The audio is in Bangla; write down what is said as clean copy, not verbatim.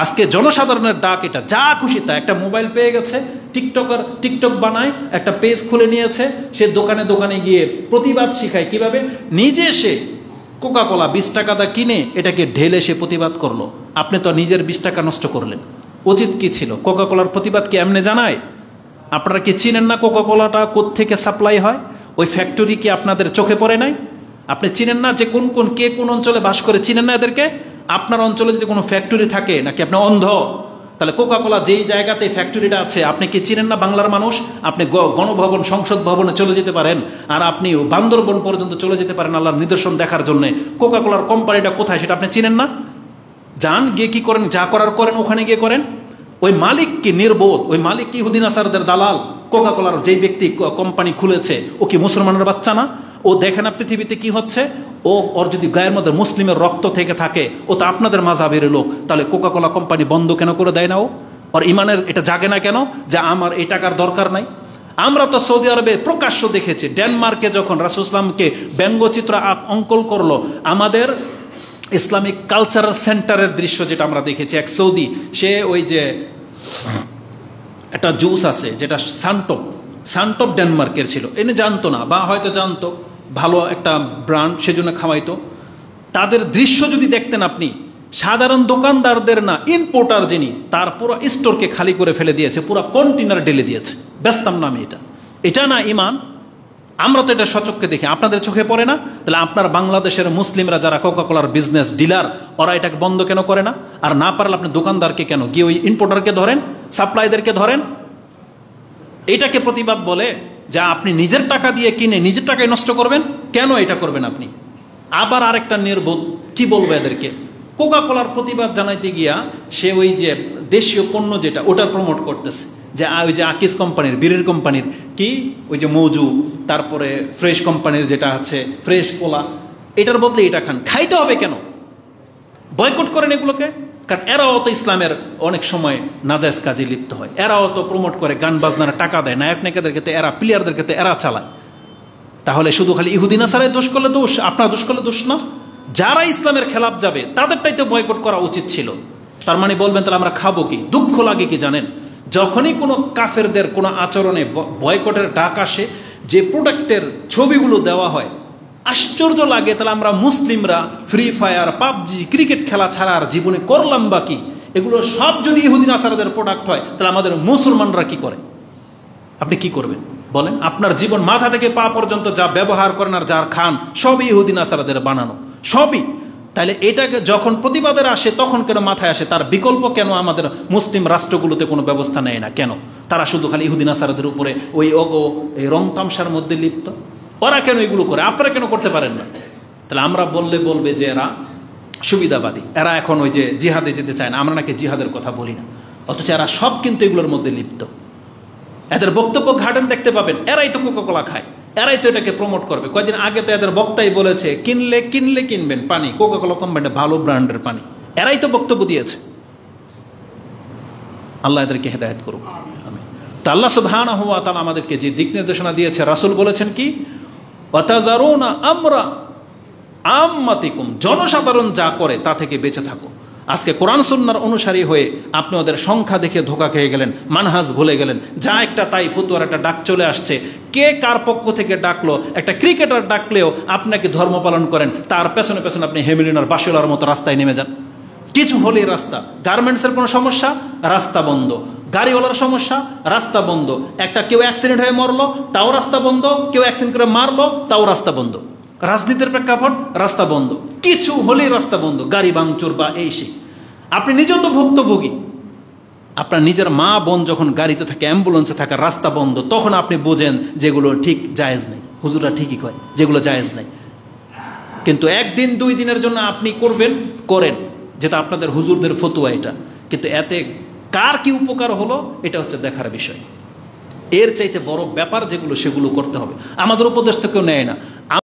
আজকে জনসাধারণের ডাক এটা, যা খুশি তা, একটা মোবাইল পেয়ে গেছে, টিকটক বানায়, একটা পেজ খুলে নিয়েছে, সে দোকানে দোকানে গিয়ে প্রতিবাদ শিখায়। কিভাবে? নিজে সে কোকা কোলা 20 টাকা দা কিনে এটাকে ঢেলে সে প্রতিবাদ করলো। আপনি তো নিজের 20 টাকা নষ্ট করলেন। উচিত কি ছিল? কোকা কোলার প্রতিবাদ কি এমনি জানায়? আপনারা কি চিনেন না কোকা কোলাটা কোত্থেকে সাপ্লাই হয়? ওই ফ্যাক্টরি কি আপনাদের চোখে পড়ে নাই? আপনি চিনেন না যে কে কোন অঞ্চলে বাস করে? চিনেন না এদেরকে? আপনার অঞ্চলে যদি কোনো ফ্যাক্টরি থাকে, নাকি আপনি অন্ধ? তাহলে কোকা কোলা যেই জায়গাতে ফ্যাক্টরিটা আছে আপনি কি চিনেন না? বাংলার মানুষ, আপনি গণভবন, সংসদ ভবনে চলে যেতে পারেন, আর আপনি বান্দরবন পর্যন্ত চলে যেতে পারেন আল্লাহর নিদর্শন দেখার জন্য। কোকা কোলার কোম্পানিটা কোথায় সেটা আপনি চিনেন না? যান, গিয়ে কি করেন? যা করার করেন, ওখানে গিয়ে করেন। ওই মালিক কি নির্বোধ? ওই মালিক কি ইহুদি নাসারাদের দালাল? কোকা কোলার যেই ব্যক্তি কোম্পানি খুলেছে ও কি মুসলমানের বাচ্চা না? ও দেখে না পৃথিবীতে কি হচ্ছে? ওর যদি গায়ের মধ্যে মুসলিমের রক্ত থেকে থাকে, ও তো আপনাদের মাযহাবের লোক, তাহলে কোকা কোলা কোম্পানি বন্ধ কেন করে দেয় না? ওর ইমানের এটা জাগে না কেন যে আমার এই টাকার দরকার নাই? আমরা তো সৌদি আরবে প্রকাশ্য দেখেছি, ডেনমার্কে যখন রাসূল ইসলামকে ব্যঙ্গচিত্র অঙ্কন করলো, আমাদের ইসলামিক কালচারাল সেন্টারের দৃশ্য যেটা আমরা দেখেছি, এক সৌদি, সে ওই যে একটা জুস আছে যেটা সানটপ ডেনমার্কের ছিল, এনে জানতো না, বা হয়তো জানতো, ভালো একটা ব্র্যান্ড, সেজন্য খাওয়াইতো। তাদের দৃশ্য যদি দেখতেন আপনি, সাধারণ দোকানদারদের না, ইম্পোর্টার যিনি, তার পুরো স্টোরকে খালি করে ফেলে দিয়েছে, পুরো কন্টেনার ঢেলে দিয়েছে। ব্যস্তাম না আমি, এটা না ইমান? আমরা তো এটা সচক্ষে দেখি, আপনাদের চোখে পড়ে না? তাহলে আপনার বাংলাদেশের মুসলিমরা যারা কোকা কোলার বিজনেস ডিলার, ওরা এটাকে বন্ধ কেন করে না? আর না পারলে আপনি দোকানদারকে কেন গিয়ে ওই ইম্পোর্টারকে ধরেন, সাপ্লাইদেরকে ধরেন। এটাকে প্রতিবাদ বলে? যা আপনি নিজের টাকা দিয়ে কিনে নিজের টাকায় নষ্ট করবেন, কেন এটা করবেন আপনি? আবার আরেকটা নির্বোধ, কি বলবো এদেরকে, কোকা কোলার প্রতিবাদ জানাইতে গিয়া সে ওই যে দেশীয় পণ্য যেটা, ওটার প্রমোট করতেছে, যে ওই যে আকিস কোম্পানির, বীরের কোম্পানির কি ওই যে মৌজু, তারপরে ফ্রেশ কোম্পানির যেটা আছে ফ্রেশ কোলা, এটার বদলে এটা খান। খাইতে হবে কেন? বয়কট করেন এগুলোকে। কারণ এরাও তো ইসলামের অনেক সময় নাজায়েজ কাজে লিপ্ত হয়, এরাও তো প্রমোট করে, গান বাজনার টাকা দেয়, নায়ক নায়িকাদেরকে তো এরা, প্লেয়ারদেরকে তো এরা চালায়। তাহলে শুধু খালি ইহুদি নাসারায় দোষ করলে দোষ, আপনার দোষ করলে দোষ না? যারা ইসলামের খেলাফ যাবে তাদেরটাই তো বয়কট করা উচিত ছিল। তার মানে বলবেন তাহলে আমরা খাবো কি? দুঃখ লাগে কি জানেন, যখনই কোনো কাফেরদের কোনো আচরণে বয়কটের ডাক আসে, যে প্রোডাক্টের ছবিগুলো দেওয়া হয়, আশ্চর্য লাগে। তাহলে আমরা মুসলিমরা ফ্রি ফায়ার, পাবজি, ক্রিকেট খেলা ছাড়া আর জীবনে করলাম বা কি? এগুলো সব যদি ইহুদি নাসারাদের প্রোডাক্ট হয়, তাহলে আমাদের মুসলমানরা কি করে? আপনি কি করবেন বলেন? আপনার জীবন মাথা থেকে পা পর্যন্ত যা ব্যবহার করেন আর যার খান, সবই ইহুদি নাসারাদের বানানো, সবই। তাহলে এটাকে যখন প্রতিবাদের আসে, তখন কেন মাথায় আসে তার বিকল্প কেন আমাদের মুসলিম রাষ্ট্রগুলোতে কোনো ব্যবস্থা নেয় না? কেন তারা শুধু খালি ইহুদি নাসারাদের উপরে ওই এই রং তামসার মধ্যে লিপ্ত? ওরা কেন এগুলো করে, আপনারা কেন করতে পারেন না? তাহলে আমরা বলবে যে এরা সুবিধাবাদী, এরা এখন ওই যে জিহাদে যেতে চায় না, আমরা নাকি জিহাদের কথা বলি না, অথচ এরা সব কিন্তু এগুলোর মধ্যে লিপ্ত। এদের বক্তব্য ঘাটেন, দেখতে পাবেন এরাই তো কোকা কোলা খায়, এরাই তো এটাকে প্রমোট করবে। কয়েকদিন আগে তো এদের বক্তাই বলেছে কিনলে কিনবেন পানি, কোকা কোলা কোম্পানিটা ভালো ব্র্যান্ডের পানি, এরাই তো বক্তব্য দিয়েছে। আল্লাহ এদেরকে হেদায়েত করুক। তো আল্লাহ সুবহানাহু ওয়া তাআলা আমাদেরকে যে দিক নির্দেশনা দিয়েছে, রাসূল বলেছেন কি, ওয়াতাজারুনা আমরা আম্মাতিকুম, জনসাধারণ যা করে তা থেকে বেঁচে থাকো। আজকে কোরআন সুন্নাহর অনুসারী হয়ে আপনি ওদের সংখ্যা দেখে ধোকা খেয়ে গেলেন, মানহাজ ভুলে গেলেন, যা একটা তাই ফতুয়ার একটা ডাক চলে আসছে, কে কার পক্ষ থেকে ডাকলো, একটা ক্রিকেটার ডাকলেও আপনাকে ধর্ম পালন করেন, তার পেছনে পেছনে আপনি হেমিলিনার বাসুলার মতো রাস্তায় নেমে যান। কিছু হলেই রাস্তা, গার্মেন্টসের কোনো সমস্যা, রাস্তা বন্ধ, গাড়িওয়ালার সমস্যা, রাস্তা বন্ধ, একটা কেউ অ্যাক্সিডেন্ট হয়ে মরলো, তাও রাস্তা বন্ধ, কেউ অ্যাক্সিডেন্ট করে মারলো, তাও রাস্তা বন্ধ, রাজনীতির প্রেক্ষাপট, রাস্তা বন্ধ, কিছু হলেই রাস্তা বন্ধ, গাড়ি ভাঙচুর বা এই সেই। আপনি নিজেও তো ভুক্তভোগী। আপনার নিজের মা বোন যখন গাড়িতে থাকে, অ্যাম্বুলেন্সে থাকে, রাস্তা বন্ধ, তখন আপনি বোঝেন যেগুলো ঠিক জায়েজ নেই, হুজুররা ঠিকই কয় যেগুলো জায়েজ নেই। কিন্তু একদিন দুই দিনের জন্য আপনি করেন, যেটা আপনাদের হুজুরদের ফতুয়া এটা, কিন্তু এতে কার কি উপকার হলো এটা হচ্ছে দেখার বিষয়। এর চাইতে বড় ব্যাপার যেগুলো, সেগুলো করতে হবে। আমাদের উপদেশ তো কেউ নেয় না।